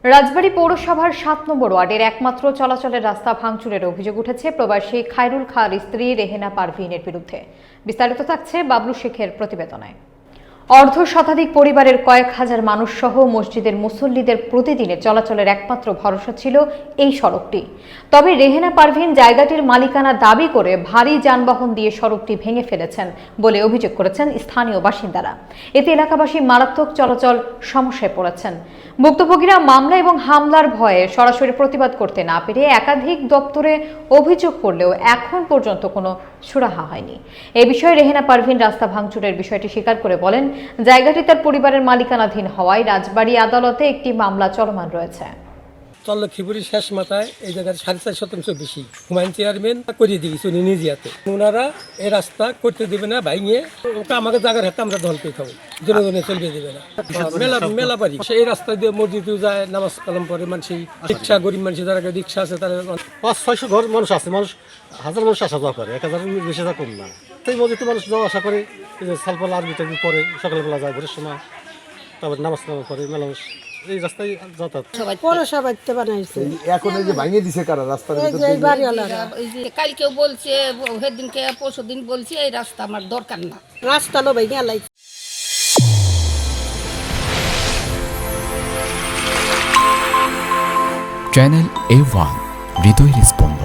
রাজবাড়ী পৌরসভার ৭ নম্বর ওয়ার্ডের একমাত্র চলাচলের রাস্তা ভাঙচুরের অভিযোগ উঠেছে প্রবাসী খায়রুল খাঁর স্ত্রী রেহেনা পারভীনের বিরুদ্ধে। বিস্তারিত থাকছে বাবলু শেখের প্রতিবেদনে। অর্ধ শতাধিক পরিবারের কয়েক হাজার মানুষ সহ মসজিদের মুসল্লিদের প্রতিদিনের চলাচলের একমাত্র ভরসা ছিল এই সড়কটি। তবে রেহেনা পারভীন জায়গাটির মালিকানা দাবি করে ভারী যানবাহন দিয়ে সড়কটি ভেঙে ফেলেছেন বলে অভিযোগ করেছেন স্থানীয় বাসিন্দারা। এতে এলাকাবাসী মারাত্মক চলাচল সমস্যায় পড়েছেন। ভুক্তভোগীরা মামলা এবং হামলার ভয়ে সরাসরি প্রতিবাদ করতে না পেরে একাধিক দপ্তরে অভিযোগ করলেও এখন পর্যন্ত কোনো সুরাহা হয়নি। এ বিষয়ে রেহেনা পারভীন রাস্তা ভাঙচুরের বিষয়টি স্বীকার করে বলেন, জায়গাটি তার পরিবারের মালিকানাধীন হওয়ায় রাজবাড়ী আদালতে একটি মামলা চলমান রয়েছে। লক্ষ্মীপুরের শেষ মাথায় এই জায়গার 4.5% বেশি হুমায়ুন চেয়ারম্যান করিয়ে দিয়েছে উনি নিজেতে। ওনারা এই রাস্তা করতে দেবে না, ভাইঙে ওটা আমাকে জায়গার হাতে আমরা দলকে খাবো, জনগণে চলবে দেবে না। মেলা পারি এই রাস্তা দিয়ে মসজিদেও যায়, নামাজ কালাম পরে মানুষ রিক্সা, গরিব মানুষ যারা রিক্সা আছে তারা 500-600 ঘর মানুষ আছে, মানুষ হাজার মানুষ আসা যাওয়া করে, 1000 বেশি যা কম না। সেই মসজিদে মানুষ যাওয়া আসা করে, সালপালা আরবি টারবি পরে সকালবেলা যায় ভোরের সময়, তারপর নামাজ কালাম করে মেলা মানুষ এই রাস্তায় যাতায়াত। পৌরসভাতে বানাইছে, এখন এই যে ভাঙিয়ে দিছে কারা রাস্তার ভিতর দিয়ে? বাড়িওয়ালারা। কালকেও বলছে, সেদিনকে পরশুদিন বলছে এই রাস্তা আমার দরকার না, রাস্তা লো ভাই গেলাই। চ্যানেল A1 হৃদয় রেসপন্স।